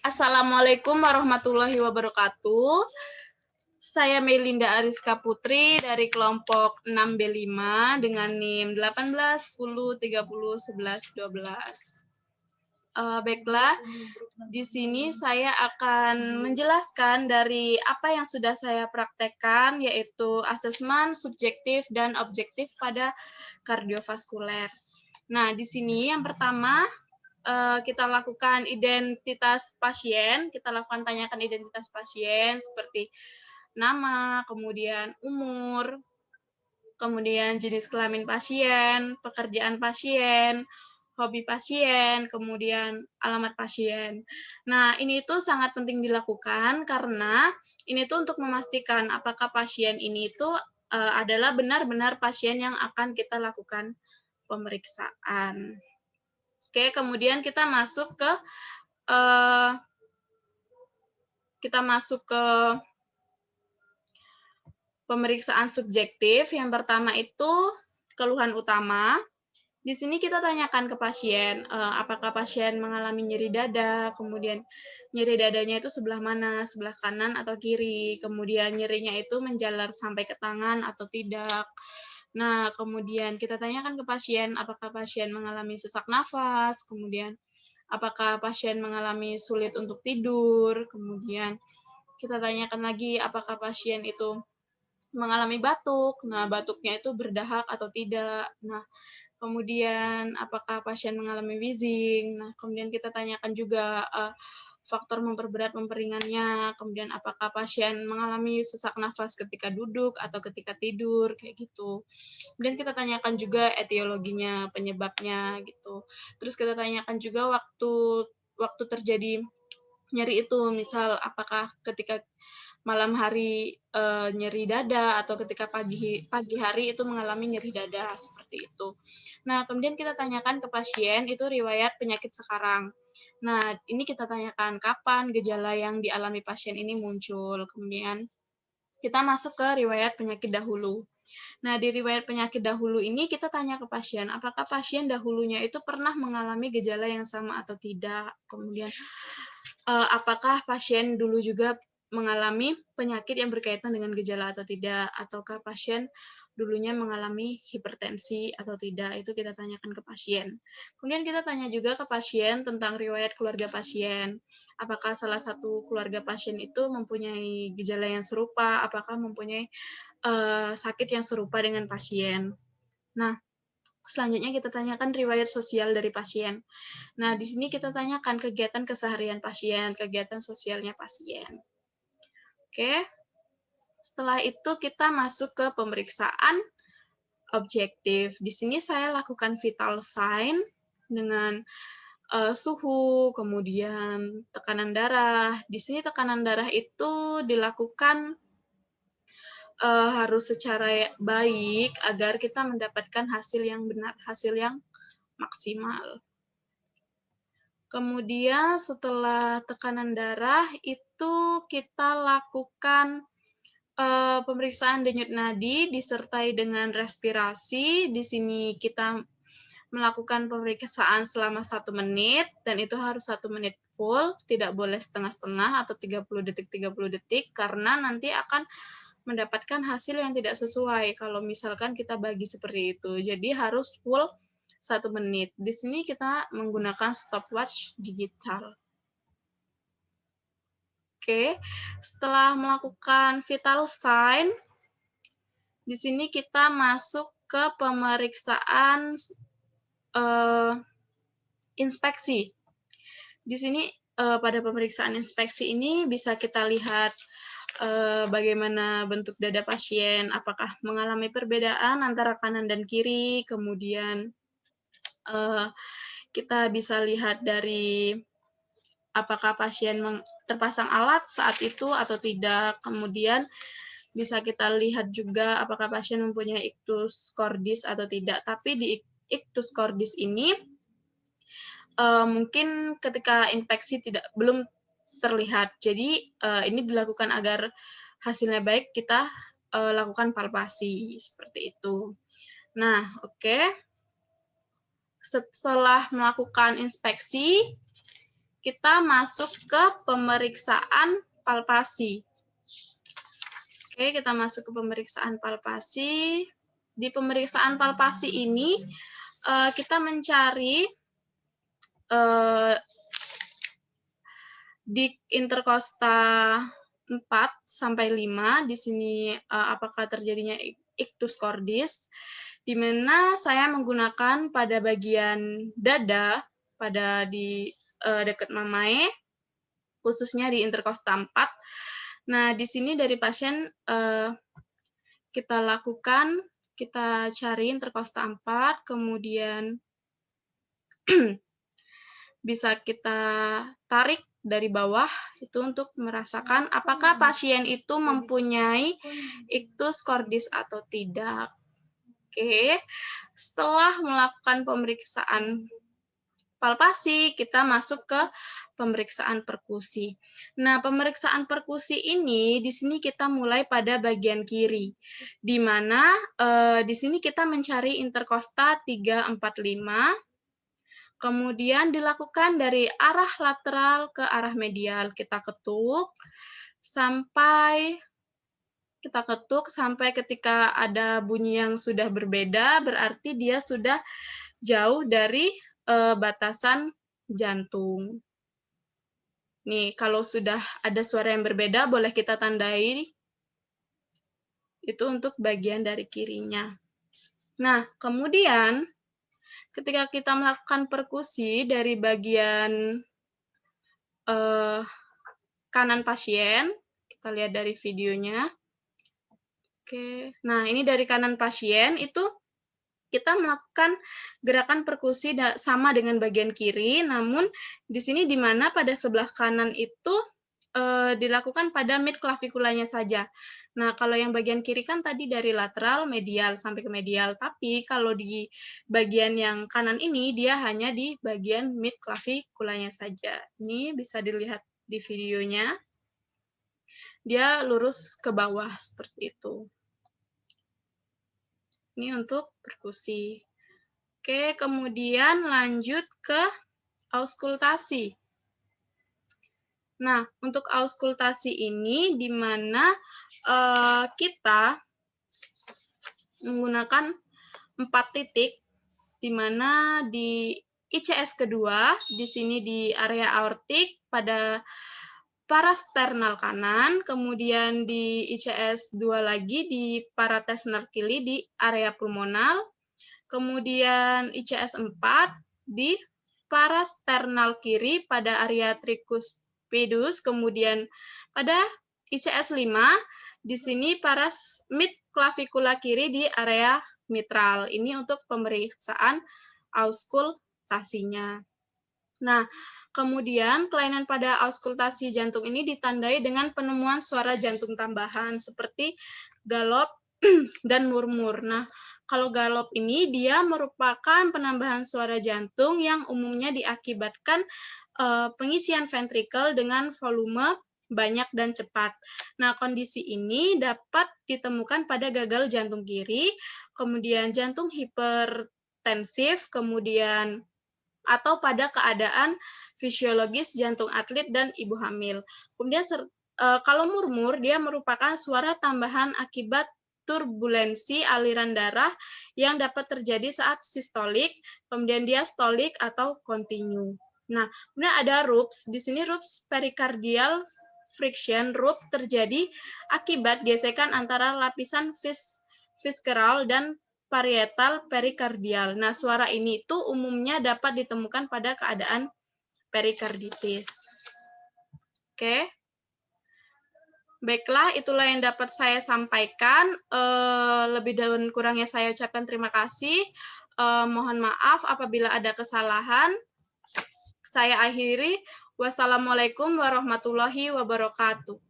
Assalamualaikum warahmatullahi wabarakatuh. Saya Melinda Ariska Putri dari kelompok 6B5 dengan NIM 18 10 30 11 12. Baiklah, di sini saya akan menjelaskan dari apa yang sudah saya praktekkan, yaitu asesmen subjektif dan objektif pada kardiovaskuler. Nah, di sini yang pertama kita lakukan identitas pasien, kita lakukan tanyakan identitas pasien seperti nama, kemudian umur, kemudian jenis kelamin pasien, pekerjaan pasien, hobi pasien, kemudian alamat pasien. Nah, ini tuh sangat penting dilakukan karena ini tuh untuk memastikan apakah pasien ini tuh adalah benar-benar pasien yang akan kita lakukan pemeriksaan. Oke, kemudian kita masuk ke pemeriksaan subjektif. Yang pertama itu keluhan utama. Di sini kita tanyakan ke pasien, apakah pasien mengalami nyeri dada, kemudian nyeri dadanya itu sebelah mana, sebelah kanan atau kiri, kemudian nyerinya itu menjalar sampai ke tangan atau tidak. Nah, kemudian kita tanyakan ke pasien, apakah pasien mengalami sesak nafas, kemudian apakah pasien mengalami sulit untuk tidur, kemudian kita tanyakan lagi apakah pasien itu mengalami batuk, nah batuknya itu berdahak atau tidak. Nah, kemudian apakah pasien mengalami wheezing, nah kemudian kita tanyakan juga faktor memperberat memperingannya, kemudian apakah pasien mengalami sesak nafas ketika duduk atau ketika tidur, kayak gitu. Kemudian kita tanyakan juga etiologinya, penyebabnya gitu. Terus kita tanyakan juga waktu terjadi nyeri itu, misal apakah ketika malam hari nyeri dada atau ketika pagi hari itu mengalami nyeri dada, seperti itu. Nah, kemudian kita tanyakan ke pasien itu riwayat penyakit sekarang. Nah, ini kita tanyakan kapan gejala yang dialami pasien ini muncul. Kemudian kita masuk ke riwayat penyakit dahulu. Nah, di riwayat penyakit dahulu ini kita tanya ke pasien, apakah pasien dahulunya itu pernah mengalami gejala yang sama atau tidak. Kemudian, apakah pasien dulu juga mengalami penyakit yang berkaitan dengan gejala atau tidak, ataukah pasien dulunya mengalami hipertensi atau tidak, itu kita tanyakan ke pasien. Kemudian kita tanya juga ke pasien tentang riwayat keluarga pasien. Apakah salah satu keluarga pasien itu mempunyai gejala yang serupa, apakah mempunyai sakit yang serupa dengan pasien. Nah, selanjutnya kita tanyakan riwayat sosial dari pasien. Nah, di sini kita tanyakan kegiatan keseharian pasien, kegiatan sosialnya pasien. Oke, setelah itu kita masuk ke pemeriksaan objektif. Di sini saya lakukan vital sign dengan suhu, kemudian tekanan darah. Di sini tekanan darah itu dilakukan harus secara baik agar kita mendapatkan hasil yang benar, hasil yang maksimal. Kemudian setelah tekanan darah itu kita lakukan pemeriksaan denyut nadi disertai dengan respirasi. Di sini kita melakukan pemeriksaan selama 1 menit, dan itu harus 1 menit full, tidak boleh setengah-setengah atau 30 detik, karena nanti akan mendapatkan hasil yang tidak sesuai kalau misalkan kita bagi seperti itu. Jadi harus full 1 menit. Di sini kita menggunakan stopwatch digital. Oke, setelah melakukan vital sign, di sini kita masuk ke pemeriksaan inspeksi. Di sini pada pemeriksaan inspeksi ini bisa kita lihat bagaimana bentuk dada pasien, apakah mengalami perbedaan antara kanan dan kiri, kemudian kita bisa lihat dari apakah pasien terpasang alat saat itu atau tidak, kemudian bisa kita lihat juga apakah pasien mempunyai ictus cordis atau tidak. Tapi di ictus cordis ini mungkin ketika infeksi belum terlihat. Jadi ini dilakukan agar hasilnya baik, kita lakukan palpasi seperti itu. Nah, oke. Setelah melakukan inspeksi, kita masuk ke pemeriksaan palpasi. Oke, kita masuk ke pemeriksaan palpasi. Di pemeriksaan palpasi ini, kita mencari di interkosta 4 sampai 5, di sini apakah terjadinya ictus cordis, di mana saya menggunakan pada bagian dada, pada di dekat mamae, khususnya di interkosta 4. Nah, di sini dari pasien kita lakukan, kita cari interkosta 4, kemudian bisa kita tarik dari bawah itu untuk merasakan apakah pasien itu mempunyai ictus cordis atau tidak. Oke, setelah melakukan pemeriksaan palpasi, kita masuk ke pemeriksaan perkusi. Nah, pemeriksaan perkusi ini di sini kita mulai pada bagian kiri, di mana di sini kita mencari interkosta 3, 4, 5. Kemudian dilakukan dari arah lateral ke arah medial. Kita ketuk sampai ketika ada bunyi yang sudah berbeda, berarti dia sudah jauh dari batasan jantung. Nih, kalau sudah ada suara yang berbeda, boleh kita tandai. Itu untuk bagian dari kirinya. Nah, kemudian ketika kita melakukan perkusi dari bagian kanan pasien, kita lihat dari videonya. Oke, nah ini dari kanan pasien itu kita melakukan gerakan perkusi sama dengan bagian kiri, namun di sini di mana pada sebelah kanan itu dilakukan pada mid klavikulanya saja. Nah, kalau yang bagian kiri kan tadi dari lateral, medial, sampai ke medial. Tapi kalau di bagian yang kanan ini, dia hanya di bagian mid klavikulanya saja. Ini bisa dilihat di videonya. Dia lurus ke bawah seperti itu. Ini untuk perkusi. Oke, kemudian lanjut ke auskultasi. Nah, untuk auskultasi ini di mana kita menggunakan 4 titik, di mana di ICS kedua, di sini di area aortik pada parasternal kanan, kemudian di ICS 2 lagi di paratesternal kiri di area pulmonal, kemudian ICS 4 di parasternal kiri pada area tricuspidus, kemudian pada ICS 5 di sini mid klavikula kiri di area mitral. Ini untuk pemeriksaan auskultasinya. Nah, kemudian kelainan pada auskultasi jantung ini ditandai dengan penemuan suara jantung tambahan seperti galop dan murmur. Nah, kalau galop ini dia merupakan penambahan suara jantung yang umumnya diakibatkan pengisian ventrikel dengan volume banyak dan cepat. Nah, kondisi ini dapat ditemukan pada gagal jantung kiri, kemudian jantung hipertensif, kemudian atau pada keadaan fisiologis jantung atlet dan ibu hamil. Kemudian kalau murmur, dia merupakan suara tambahan akibat turbulensi aliran darah yang dapat terjadi saat sistolik, kemudian diastolik atau kontinu. Nah, kemudian ada RUPS. Di sini RUPS pericardial friction. RUP terjadi akibat gesekan antara lapisan visceral dan parietal perikardial. Nah, suara ini itu umumnya dapat ditemukan pada keadaan perikarditis. Oke. Baiklah, itulah yang dapat saya sampaikan. Lebih dan kurangnya saya ucapkan terima kasih. Mohon maaf apabila ada kesalahan. Saya akhiri. Wassalamualaikum warahmatullahi wabarakatuh.